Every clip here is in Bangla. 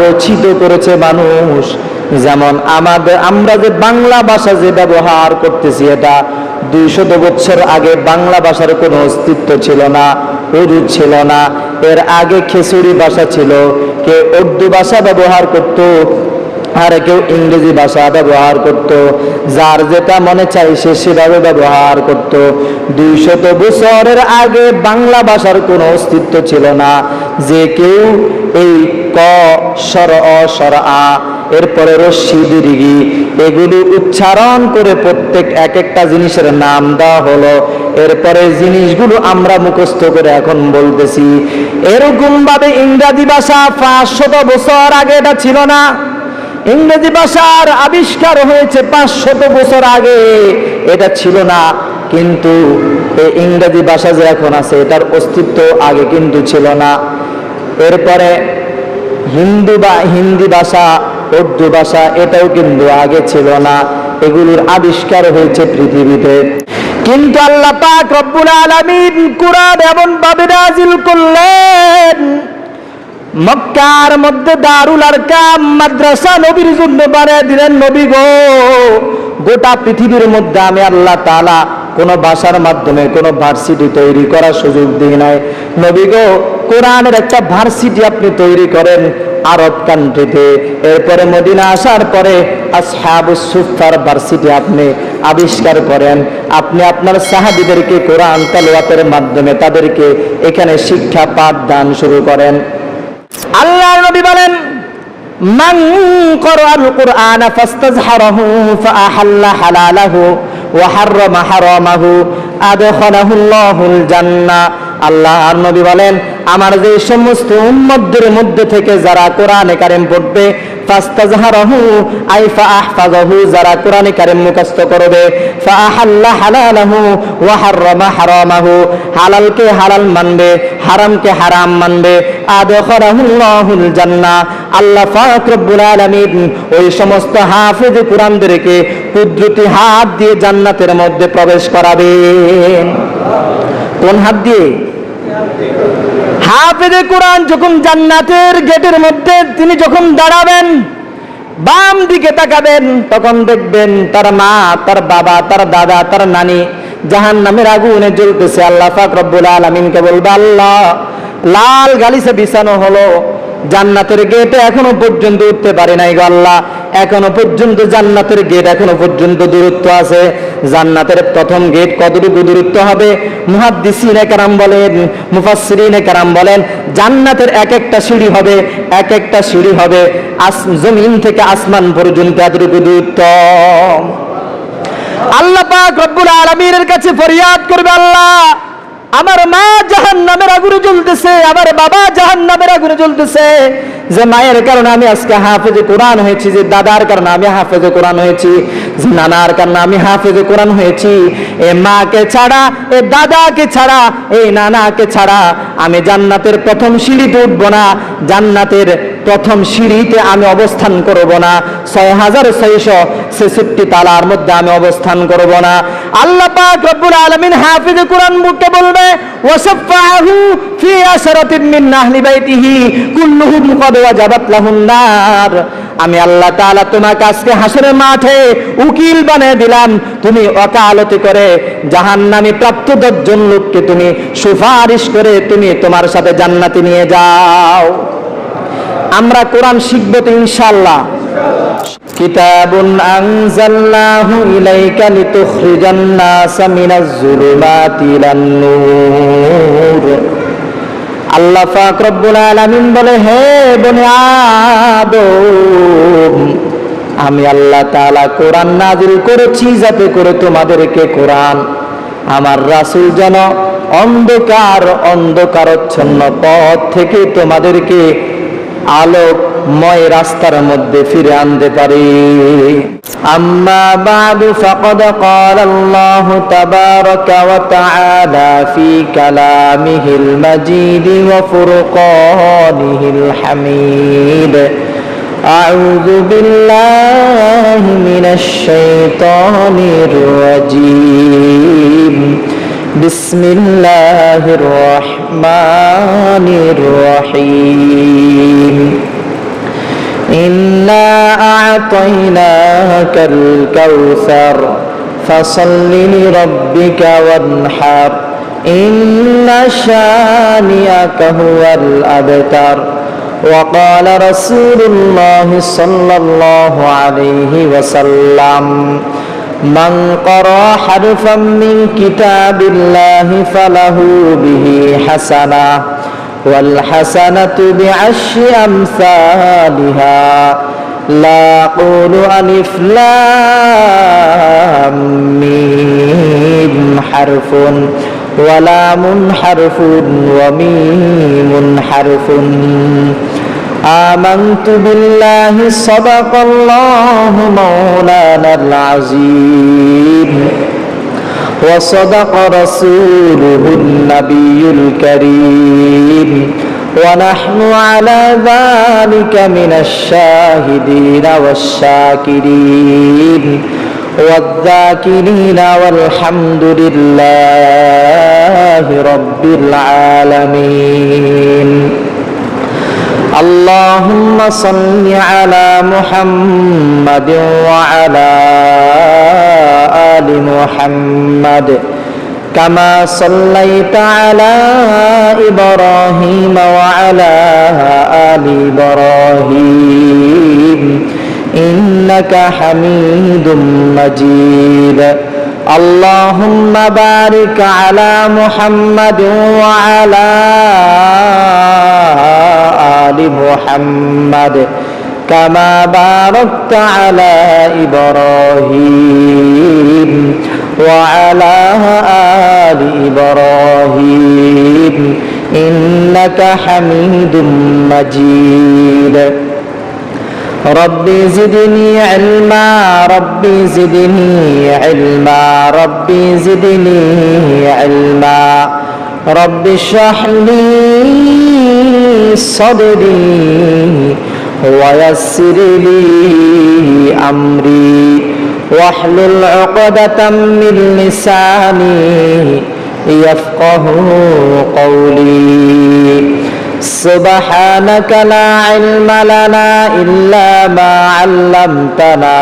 রচিত করেছে মানুষ। যেমন আমরা যে বাংলা ভাষা যে ব্যবহার করতেছি, এটা 200 বছর আগে বাংলা ভাষার কোনো অস্তিত্ব ছিল না, উর্দু ছিল না। এর আগে খিচুড়ি ভাষা ছিল, কেউ উর্দু ভাষা ব্যবহার করত, আর কেউ ইংরেজি ভাষা ব্যবহার করত। যার যেটা মনে চাই সে সেভাবে ব্যবহার করত। 200 বছরের আগে বাংলা ভাষার কোনো অস্তিত্ব ছিল না। যে কেউ এই ক স্বর অ স্বর আ, এরপরে রস্যি দীর্ঘি, এগুলি উচ্চারণ করে প্রত্যেক এক একটা জিনিসের নাম দেওয়া হলো। এরপরে জিনিসগুলো আমরা মুখস্থ করে এখন বলতেছি। এরকম ভাবে ইংরেজি ভাষা 500 বছর আগে এটা ছিল না। ইংরেজি ভাষার আবিষ্কার হয়েছে 500 বছর আগে, এটা ছিল না। কিন্তু এই ইংরেজি ভাষা যে এখন আছে এটার অস্তিত্ব আগে কিন্তু ছিল না। এরপরে হিন্দি ভাষা, উর্দু ভাষা, এটাও কিন্তু আগে ছিল না। এগুলোর আবিষ্কার হয়েছে পৃথিবীতে। কিন্তু আল্লাহ পাক রব্বুল আলামিন কুরআন এমন ভাবে নাযিল করলেন, মক্কার মধ্যে দারুল আরকাম মাদ্রাসা নবীর জন্য বানিয়ে দিলেন। নবী গো, গোটা পৃথিবীর মধ্যে আমি আল্লাহ তাআলা কোন ভাষার মাধ্যমে কোন ভার্সিটি তৈরি করার সুযোগ দিই নাই। নবী গো, কোরআনের একটা ভার্সিটি আপনি তৈরি করেন আরব কান্ট্রিতে। এরপরে মদিনা আসার পরে আসহাবুস সুফফার ভার্সিটি আপনি আবিষ্কার করেন। আপনি আপনার সাহাবীদেরকে কোরআন তেলাওয়াতের মাধ্যমে তাদেরকে এখানে শিক্ষা পাঠ দান শুরু করেন। আল্লাহর নবী বলেন, মান ক্বরাআল কুরআন ফাস্তাযহারাহু ফাআহাল্লা হালালাহু ওয়া হাররামা হারামাহু আদখালাহুল্লাহুল জান্নাহ। আল্লাহর নবী বলেন, আমার যে সমস্ত উম্মতদের মধ্যে থেকে যারা কোরআনে কারীম পড়বে, ফাস্তাযহারাহু আই ফাআহফাযাহু, যারা কোরআনে কারীম মুখস্থ করবে, ফাআহাল্লা হালালাহু ওয়া হাররামা হারামাহু, হালালকে হালাল মানবে, হারামকে হারাম মানবে, আদখালাহুল্লাহুল জান্নাহ, আল্লাহ পাক রব্বুল আলামিন ওই সমস্ত হাফেজ কোরআনদেরকে কুদরতি হাত দিয়ে জান্নাতের মধ্যে প্রবেশ করাবেন। কোন হাত দিয়ে? হাফেজে কোরআন যখন জান্নাতের গেটের মধ্যে তিনি যখন দাঁড়াবেন, বাম দিকে তাকাবেন, তখন দেখবেন তার মা, তার বাবা, তার দাদা, তার নানি জাহান্নামের আগুনে জ্বলতেছে। আল্লাহ পাক রব্বুল আলামিনকে বলবে, আল্লাহ, লাল গালিচা বিছানো হলো, জান্নাতের গেটে এখনো পর্যন্ত উঠতে পারি নাই গো আল্লাহ, এখনো পর্যন্ত জান্নাতের গেট এখনো পর্যন্ত দূরত্ব আছে। জান্নাতের প্রথম গেট কতটুকু দূরত্ব হবে? মুহাদ্দিসিনে কেরাম বলেন, মুফাসসিরিনে কেরাম বলেন, জান্নাতের এক একটা সিঁড়ি হবে, এক একটা সিঁড়ি হবে জমিন থেকে আসমান পর্যন্ত এতটুকু দূরত্ব। আল্লাহ পাক রব্বুল আলামিনের কাছে ফরিয়াদ করবে, আল্লাহ, আমার মা জাহান্নামের আগুনে জ্বলতেছে, আমার বাবা জাহান্নামের আগুনে জ্বলতেছে। যে মায়ের কারণে আমি আজকে হাফেজে কোরআন হয়েছি, যে দাদার কারণে আমি হাফেজে কোরআন হয়েছি, যে নানার কারণে আমি হাফেজে কোরআন হয়েছি, এ মাকে ছাড়া, এ দাদাকে ছাড়া, এই নানাকে ছাড়া আমি জান্নাতের প্রথম সিঁড়িতে উঠবো না, জান্নাতের প্রথম সিঁড়িতে আমি অবস্থান করব না, 6666 তালার মধ্যে আমি অবস্থান করব না। আল্লাহ পাক রব্বুল আলামিন হাফেজে কোরআন মুখে বলবে, ওয়াসাফাহু ফি আশরাতিন মিন আহলি বাইতিহি কুল্লুহুম ক্বাদ ওয়াজাবাত লাহুন নার। আমি আল্লাহ তাআলা তোমাকে আজকে হাসরের মাঠে উকিল বানিয়ে দিলাম, তুমি ওকালতি করে জাহান্নামী প্রাপ্ত 10 জন লোককে তুমি সুপারিশ করে তুমি তোমার সাথে জান্নাতে নিয়ে যাও। আমরা কোরআন শিখব তো ইনশাআল্লাহ। কিতাবুন আনজালনাহু ইলাইকা লিতুখরিজান নাসা মিনাজ যুলুমাতি ইলান নূর। আল্লাহ পাক রব্বুল আলামিন বলে, হে বনি আদম, আমি আল্লাহ তাআলা কোরআন নাযিল করেছি যাতে করে তোমাদেরকে কোরআন আমার রাসূল যেন অন্ধকারচ্ছন্ন পথ থেকে তোমাদেরকে আলোকময় রাস্তার মধ্যে ফিরে আনতে পারি। আম্মা বা'দু ফাকাদ ক্বালা আল্লাহু তাবারাকা ওয়া তাআলা ফি কালামিহিল মাজিদ ওয়া ফুরকানিহিল হামিদ। আউযু বিল্লাহি মিনাশ শাইতানির রাজীম। বিসমিল্লাহির রহমানির রহিম। ইন্না আ'তাইনাকাল কাউসার ফাসাল্লি লিরাব্বিকা ওয়ানহার ইন্না শানিআকা হুয়াল আবতার وقال رسول الله صلى الله عليه وسلم من قرأ حرفا من كتاب الله فله به حسنة والحسنة بعشر أمثالها لا أقول ألف لام ميم حرف ولام حرف وميم حرف آمنت بالله صدق الله مولانا العظيم وصدق رسوله النبي الكريم ونحن على ذلك من الشاهدين والشاكرين والذاكرين والحمد لله رب العالمين اللهم صل على محمد وعلى آل محمد كما صليت على إبراهيم وعلى آل إبراهيم إنك حميد مجيد اللهم بارك على محمد وعلى آل محمد كما باركت على إبراهيم وعلى آل إبراهيم إنك حميد مجيد ربي زدني علما ربي زدني علما ربي زدني علما رب اشرح لي صدري ويسر لي أمري واحلل عقدة من لساني يفقه قولي سبحانك لا علم لنا إلا ما علمتنا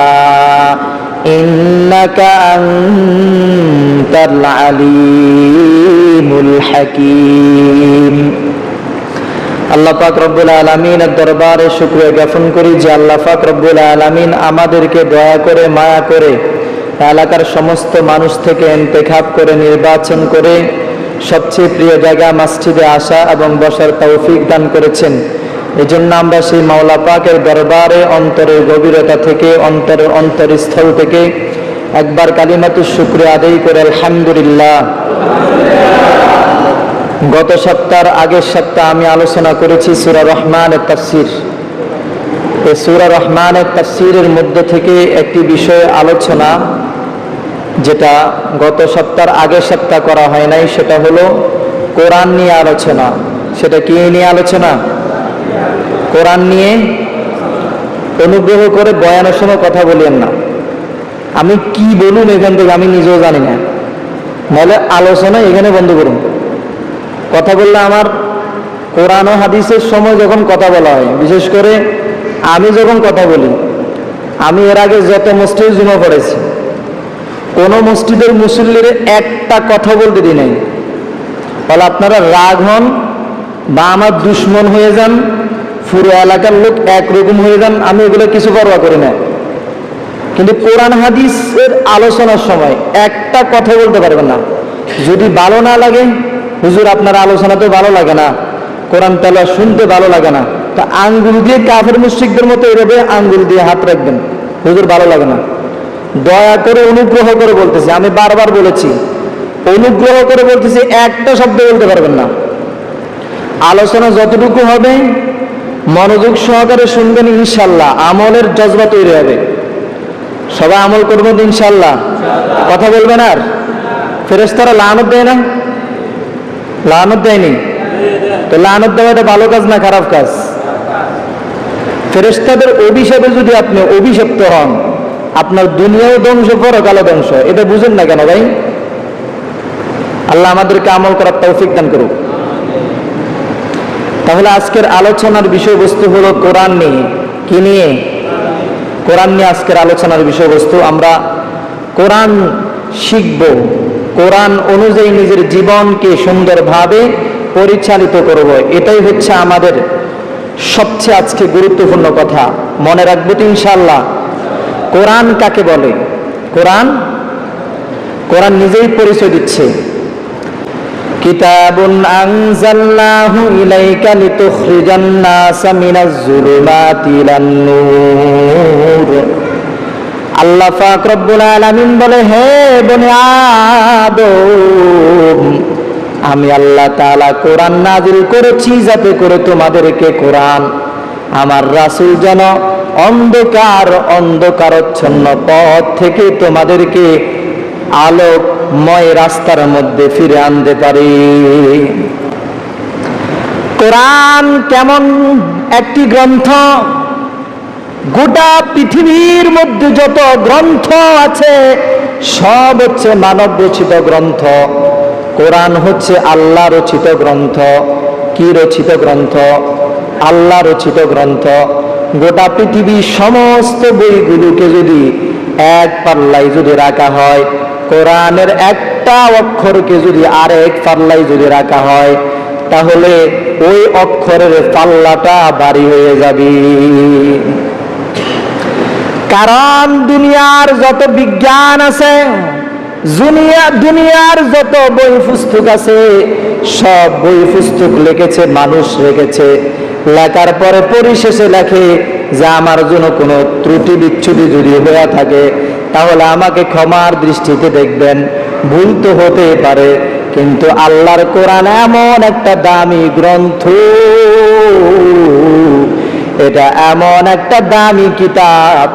إنك أنت العليم الحكيم আল্লাহ পাক রব্বুল আলামিনের দরবারে শুকরিয়া জ্ঞাপন করি যে আল্লাহ পাক রব্বুল আলামিন আমাদেরকে দয়া করে মায়া করে এলাকার সমস্ত মানুষ থেকে ইন্তেখাব করে নির্বাচন করে সবচেয়ে প্রিয় জায়গা মসজিদে আসা এবং বসার তৌফিক দান করেছেন। এজন্য আমরা সেই মাওলা পাকের দরবারে অন্তরের গভীরতা থেকে অন্তরের অন্তরস্থল থেকে একবার কালিমাতুশ শুকরিয়া আদায় করে আলহামদুলিল্লাহ। গত সপ্তাহের আগের সপ্তাহ আমি আলোচনা করেছি সূরা রহমানের তাফসীর। এই সূরা রহমানের তাফসীরের মধ্যে থেকে একটি বিষয় আলোচনা যেটা গত সপ্তাহের আগের সপ্তাহ করা হয় নাই, সেটা হলো কোরআন নিয়ে আলোচনা। সেটা কি নিয়ে আলোচনা? কোরআন নিয়ে। অনুগ্রহ করে বয়ানের সময় কথা বলেন না, আমি কি বলুন এখান থেকে আমি নিজেও জানি না, নাহলে আলোচনা এখানে বন্ধ করুন। কথা বললে আমার কোরআন ও হাদিসের সময় যখন কথা বলা হয়, বিশেষ করে আমি যখন কথা বলি, আমি এর আগে যত মসজিদে জুমা পড়েছি কোন মসজিদের মুসল্লির একটা কথা বলতে দিই নাই। ফলে আপনারা রাগ হন বা আমার দুশ্মন হয়ে যান, পুরো এলাকার লোক একরকম হয়ে যান, আমি এগুলো কিছু পরোয়া করি না। কিন্তু কোরআন হাদিসের আলোচনার সময় একটা কথা বলতে পারবেন না। যদি ভালো না লাগে, হুজুর আপনার আলোচনা তো ভালো লাগে না, কোরআন তেলাওয়াত শুনতে ভালো লাগে না, তা আঙ্গুল দিয়ে কাফের মুশরিকদের মতো এভাবে আঙ্গুল দিয়ে হাত রাখবেন, হুজুর ভালো লাগে না। দয়া করে অনুগ্রহ করে বলতেছি, আমি বারবার বলেছি, অনুগ্রহ করে বলতেছি, একটা শব্দ বলতে পারবেন না। আলোচনা যতটুকু হবে মনোযোগ সহকারে শুনবেন, ইনশাল্লাহ আমলের জজবা তৈরি হবে। সবাই আমল করবেন ইনশাল্লাহ। কথা বলবেন। আর ফেরেশতারা লানত দেয় না? লানত দেয়নি তো লানত দেওয়া এটা ভালো কাজ না খারাপ কাজ? ফেরেশতাদের অভিশাপে যদি আপনি অভিশপ্ত হন, আপনার দুনিয়াও ধ্বংস, পরকালও ধ্বংস। এটা বুঝেন না কেন ভাই? আল্লাহ আমাদেরকে আমল করার তৌফিক দান করুক। তাহলে আজকের আলোচনার বিষয়বস্তু হলো কোরআন নিয়ে। কি নিয়ে? কোরআন নিয়ে আজকের আলোচনার বিষয়বস্তু। আমরা কোরআন শিখব, কোরআন অনুযায়ী নিজের জীবনকে সুন্দরভাবে পরিচালিত করব, এটাই হচ্ছে আমাদের সবচেয়ে আজকে গুরুত্বপূর্ণ কথা। মনে রাখবো তো ইনশাআল্লাহ। কোরআন কাকে বলে? কোরআন কোরআন নিজেই পরিচয় দিচ্ছে। কিতাবুন আনজালনাহু ইলাইকা লিতুখরিজান নাসা মিনাজ যুলুমাতি ইলান নূর। আল্লাহ পাক রব্বুল আলামিন বলে, হে বনি আদম, আমি আল্লাহ তাআলা কোরআন নাযিল করেছি যাতে করে তোমাদেরকে কোরআন আমার রাসূল যেন অন্ধকারাচ্ছন্ন পথ থেকে তোমাদেরকে আলোকময় রাস্তার মধ্যে ফিরে আনতে পারে। কোরআন কেমন একটি গ্রন্থ! গোটা পৃথিবীর মধ্যে যত গ্রন্থ আছে সব হচ্ছে মানব রচিত গ্রন্থ। কোরআন হচ্ছে আল্লাহ রচিত গ্রন্থ। কি রচিত গ্রন্থ? আল্লাহ রচিত গ্রন্থ। গোটা পৃথিবীর সমস্ত বইগুলোকে যদি এক পাল্লায় যদি রাখা হয়, কোরআনের একটা অক্ষরকে যদি আরেক পাল্লায় যদি রাখা হয়, তাহলে ওই অক্ষরের পাল্লাটা ভারী হয়ে যাবে। কারণ দুনিয়ার যত বিজ্ঞান আছে, দুনিয়ার যত বই পুস্তক আছে, সব বই পুস্তক লিখেছে মানুষ, রেখেছে। লেখার পরে পরিশেষে লেখে যে আমার জন্য কোনো ত্রুটি বিচ্ছুতি যদি হয়ে থাকে তাহলে আমাকে ক্ষমার দৃষ্টিতে দেখবেন, ভুল তো হতে পারে। কিন্তু আল্লাহর কোরআন এমন একটা দামি গ্রন্থ, এটা এমন একটা দামি কিতাব,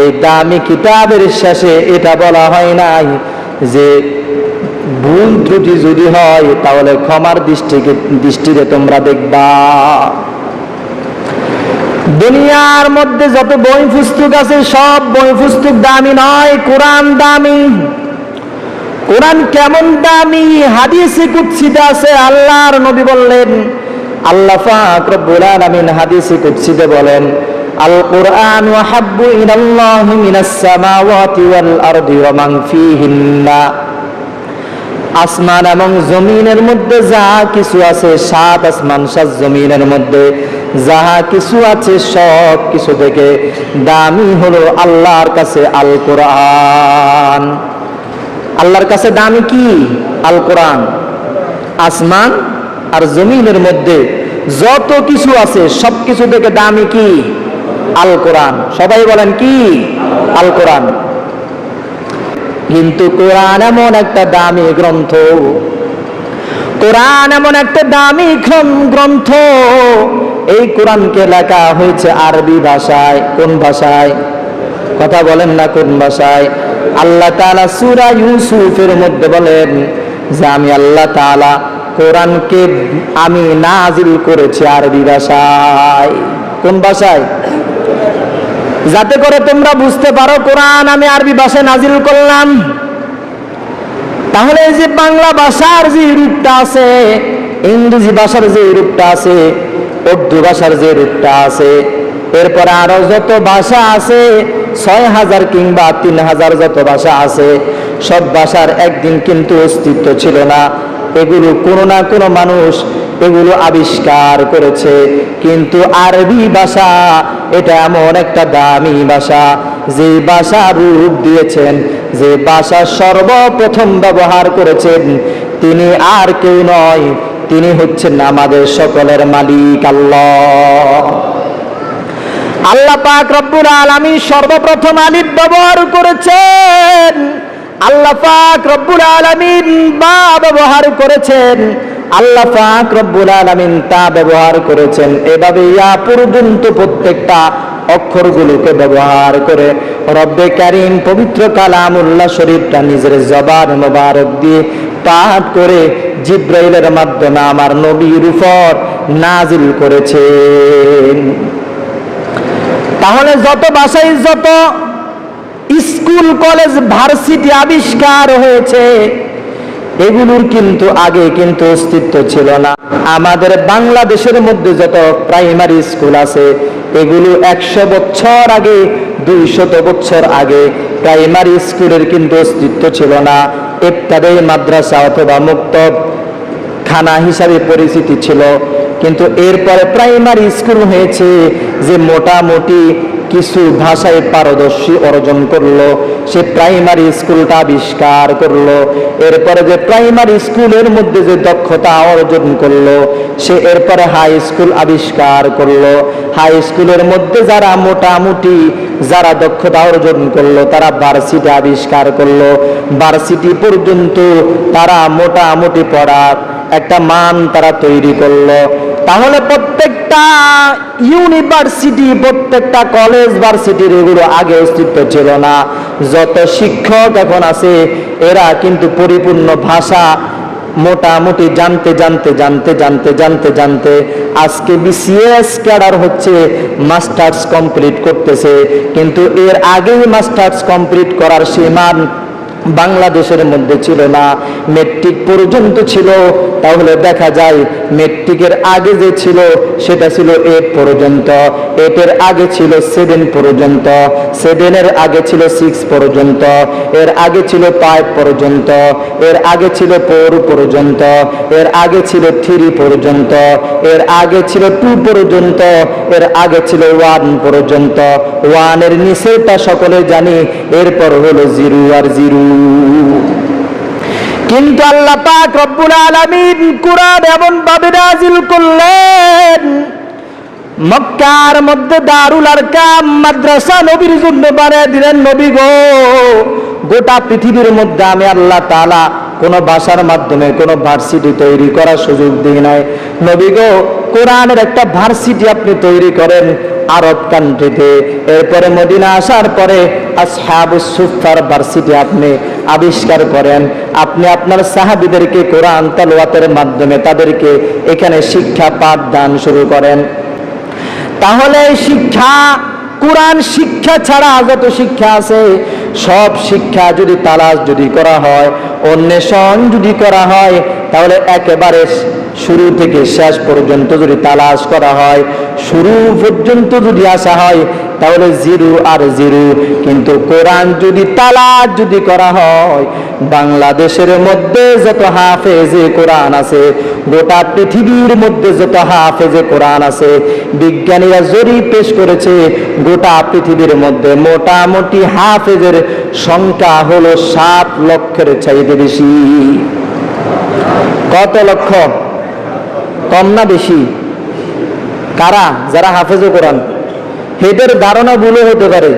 এই দামি কিতাবের শেষে এটা বলা হয় নাই যে ভুল ত্রুটি যদি হয় তাহলে ক্ষমার দৃষ্টিতে তোমরা দেখবা। দুনিয়ার মধ্যে যত বই পুস্তক আছে সব বই পুস্তক দামি নয়, কোরআন দামি। কোরআন কেমন দামি? হাদিসে কুদসিতে আছে, আল্লাহর নবী বললেন, আল্লাহ পাক রব্বুল আলামিন হাদিসে কুদসিতে বলেন, আল কুরআন ওয়াহাব্বু ইলাল্লাহি মিনাস সামাওয়াতি ওয়াল আরদি ওয়া মান ফীহিন্না। আসমান এবং জমিনের মধ্যে যা কিছু আছে, সাত আসমান সাত জমিনের মধ্যে যাহা কিছু আছে সব কিছু থেকে দামি হলো আল্লাহর কাছে আল কোরআন। আল্লাহর কাছে দামি কি? আল কোরআন। আসমান আর জমিনের মধ্যে যত কিছু আছে সব কিছু থেকে দামি কি? আল কোরআন। সবাই বলেন কি? আল কোরআন। কিন্তু কোরআন এমন একটা দামি গ্রন্থ, কোরআন এমন একটা দামি গ্রন্থ, এই কোরআনকে লেখা হয়েছে আরবি ভাষায়। কোন ভাষায়? কথা বলেন না, কোন ভাষায়? আল্লাহ তাআলা সূরা ইউসুফের মধ্যে বলেন যে আমি আল্লাহ তাআলা কোরআনকে আমি নাজিল করেছি আরবি ভাষায়। কোন ভাষায়? যাতে করে তোমরা বুঝতে পারো কোরআন আমি আরবি ভাষায় নাজিল করলাম। তাহলে এই যে বাংলা ভাষার যে রূপটা আছে, ইংরেজি ভাষার যে রূপটা আছে, উর্দু ভাষার যে রূপটা আছে, এরপরে আরো যত ভাষা আছে ৬,০০০ কিংবা ৩,০০০ যত ভাষা আছে, সব ভাষার একদিন কিন্তু অস্তিত্ব ছিল না। এগুলো কোনো না কোনো মানুষ এগুলো আবিষ্কার করেছে। কিন্তু আরবি ভাষা এটা এমন একটা দামি ভাষা, যে ভাষা রূপ দিয়েছেন, যে ভাষা সর্বপ্রথম ব্যবহার করেছেন, তিনি আর কেউ নয়, তিনি হচ্ছেন আমাদের সকলের মালিক আল্লাহ। আল্লাহ পাক রব্বুল আলামিন সর্বপ্রথম আলিফ ব্যবহার করেছেন, আল্লাহ পাক রব্বুল আলামিন বা ব্যবহার করেছেন, আল্লাহ পাক রব্বুল আলামিন তা ব্যবহার করেছেন। এভাবে ইয়া পর্যন্ত প্রত্যেকটা অক্ষরগুলোকে ব্যবহার করে রব্বে কারীম পবিত্র কালামুল্লাহ শরীফটা নিজের জবান মোবারক দিয়ে পাঠ করে জিব্রাইলের মাধ্যমে আমার নবীর উপর নাজিল করেছেন। তাহলে যত ভাষায় যত স্কুল কলেজ ভার্সিটি আবিষ্কার হয়েছে, এগুলোর কিন্তু আগে কিন্তু অস্তিত্ব ছিল না। আমাদের বাংলাদেশের মধ্যে যত প্রাইমারি স্কুল আছে এগুলো 100 বছর আগে, 200 বছর আগে প্রাইমারি স্কুলের কিন্তু অস্তিত্ব ছিল না। ইবতাদায়ী মাদ্রাসা অথবা মুক্তব খানা হিসাবে পরিচিতি ছিল, কিন্তু এরপরে প্রাইমারি স্কুল হয়েছে যে মোটামুটি কিছু ভাষায় পারদর্শী অর্জন করলো, সে প্রাইমারি স্কুলটা আবিষ্কার করলো। এরপরে যে প্রাইমারি স্কুলের মধ্যে যে দক্ষতা অর্জন করলো, সে এরপরে হাই স্কুল আবিষ্কার করলো। হাই স্কুলের মধ্যে যারা মোটামুটি যারা দক্ষতা অর্জন করলো তারা ভার্সিটি আবিষ্কার করলো। ভার্সিটি পর্যন্ত তারা মোটামুটি পড়ার একটা মান তারা তৈরি করলো। তাহলে প্রত্যেকটা ইউনিভার্সিটি, প্রত্যেকটা কলেজ ভার্সিটির এগুলো আগে অস্তিত্ব ছিল না। যত শিক্ষক এখন আছে এরা কিন্তু পরিপূর্ণ ভাষা মোটামুটি জানতে জানতে জানতে জানতে জানতে জানতে আজকে বিসিএস ক্যাডার হচ্ছে, মাস্টার্স কমপ্লিট করতেছে। কিন্তু এর আগেই মাস্টার্স কমপ্লিট করার সীমান বাংলাদেশের মধ্যে ছিল না, মেট্রিক পর্যন্ত ছিল। তাহলে দেখা যায় মেট্রিকের আগে যে ছিল সেটা ছিল 8 পর্যন্ত, 8 এর আগে ছিল 7 পর্যন্ত, 7 এর আগে ছিল 6 পর্যন্ত, এর আগে ছিল 5 পর্যন্ত, এর আগে ছিল 4 পর্যন্ত, এর আগে ছিল 3 পর্যন্ত, এর আগে ছিল 2 পর্যন্ত, এর আগে ছিল 1 পর্যন্ত। 1 এর নিচেটা সকলে জানি, এরপর হলো 0 আর 0। কিন্তু আল্লাহ পাক রব্বুল আলামিন কুরআন এমন ভাবে নাযিল করলেন, মক্কার মধ্যে দারুল আরকাম মাদ্রাসা নবীর জন্য বানিয়ে দিলেন। নবী গো, গোটা পৃথিবীর মধ্যে আমি আল্লাহ তাআলা কোন ভাষার মাধ্যমে কোন ভার্সিটি তৈরি করার সুযোগ দিই নাই। নবী গো, কোরআনের একটা ভার্সিটি আপনি তৈরি করেন আরব কান্ট্রিতে। এরপরে মদিনা আসার পরে আসহাবুস সুফফার ভার্সিটি আপনি আবিষ্কার করেন। আপনি আপনার সাহাবীদেরকে কোরআন তেলাওয়াতের মাধ্যমে তাদেরকে এখানে শিক্ষা পাঠদান শুরু করেন। তাহলে শিক্ষা, কোরআন শিক্ষা ছাড়া যত শিক্ষা আছে সব শিক্ষা যদি তালাশ যদি করা হয়, অন্বেষণ যদি করা হয়, তাহলে একেবারে শুরু থেকে শেষ পর্যন্ত যদি তালাশ করা হয়, শুরু পর্যন্ত যদি আসা হয়, তাহলে 0 আর 0। কিন্তু কোরআন যদি তালাশ যদি করা হয়, বাংলাদেশের মধ্যে যত হাফেজে কোরআন আছে, গোটা পৃথিবীর মধ্যে যত হাফেজে কোরআন আছে, বিজ্ঞানীরা জরিপ পেশ করেছে গোটা পৃথিবীর মধ্যে মোটামুটি হাফেজের সংখ্যা হলো 7 লক্ষের চাইতে বেশি। কত লক্ষ? কম না বেশি? কারা? যারা হাফেজে কোরআন। এদের ধারণা ভুল হতে পারে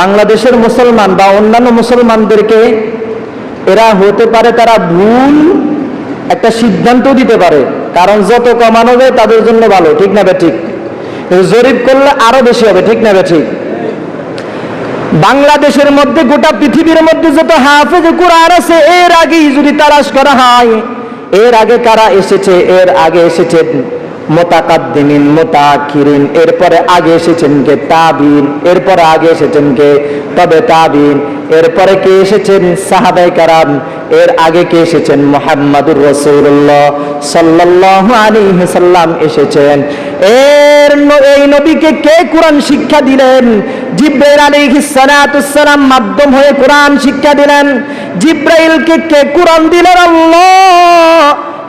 বাংলাদেশের মুসলমান বা অন্যান্য মুসলমানদেরকে, এরা হতে পারে তারা ভুল একটা সিদ্ধান্ত দিতে পারে, কারণ যত কমানো যায় তাদের জন্য ভালো, ঠিক না ঠিক? জরিপ করলে আরো বেশি হবে, ঠিক না ঠিক? বাংলাদেশের মধ্যে গোটা পৃথিবীর মধ্যে যত হাফেজে কোরআন আছে, এর আগেই যদি তালাশ করা হয়, এর আগে কারা এসেছে? এর আগে এসেছেন মুতাকাদ্দিমিন, মুতাআখিরিন, এরপরে আগে এসেছেন কে? তাবিন, এরপরে আগে এসেছেন কে? তবে তাবিন, এরপরে কে এসেছেন? সাহাবায়ে কেরাম, এর আগে কে এসেছেন? মুহাম্মাদুর রাসূলুল্লাহ সাল্লাল্লাহু আলাইহি সাল্লাম এসেছেন। এই নবীকে কে কোরআন শিক্ষা দিলেন? জিবরাইল আলাইহিস সালাতুস সালাম মাধ্যম হয়ে কোরআন শিক্ষা দিলেন। জিবরাইলকে কে কোরআন দিলেন? আল্লাহ।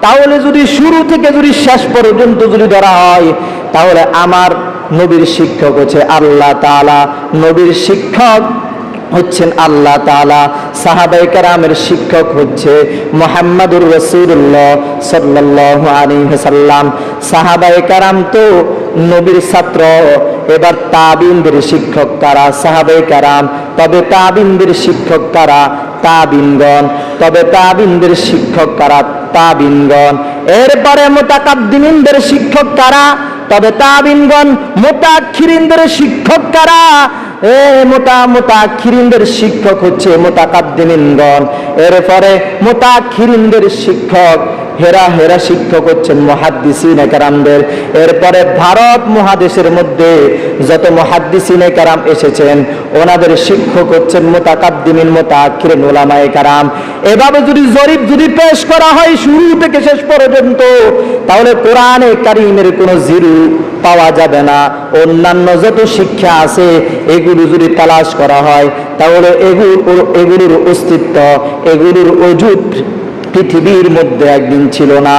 তাহলে যদি শুরু থেকে যদি শেষ পর্যন্ত যদি ধরা হয়, তাহলে আমার নবীর শিক্ষক হচ্ছে আল্লাহ তাআলা, নবীর শিক্ষক হচ্ছেন আল্লাহ তাআলা, সাহাবায়ে কেরামের শিক্ষক হচ্ছে মুহাম্মাদুর রাসূলুল্লাহ সাল্লাল্লাহু আলাইহি ওয়াসাল্লাম। সাহাবায়ে কেরাম তো নবীর ছাত্র, এবার তাবিনদের শিক্ষক কারা? সাহাবায়ে কেরাম। তবে তাবিনদের শিক্ষক কারা? তাবিনগণ। তবে তাবিনদের শিক্ষক কারা? তাবিনগণ। এরপরে মুতাকাদ্দিমিনদের শিক্ষক কারা? তবে তাবিনগণ। মুতাআখিরিনদের শিক্ষক কারা? মুতাআখিরিনদের শিক্ষক হচ্ছে মুতাকাদ্দিমিনগণ। এরপরে মুতাআখিরিনদের শিক্ষক হেরা শিক্ষক হচ্ছেন মুহাদ্দিসিনে কেরামদের। এরপরে ভারত মহাদেশের মধ্যে যত মুহাদ্দিসিনে কেরাম এসেছেন ওনাদের শিক্ষক হচ্ছেন মুতাকাদ্দিমিন মুতাআখিরিন উলামায়ে কেরাম। এভাবে যদি পেশ করা হয় শুরু থেকে শেষ পর্যন্ত, তাহলে কোরআনে কারীমের কোনো জিরু পাওয়া যাবে না। অন্যান্য যত শিক্ষা আছে এগুলো যদি তালাশ করা হয় তাহলে এগুলোর অস্তিত্ব, এগুলোর অজুদ পৃথিবীর মধ্যে একদিন ছিল না।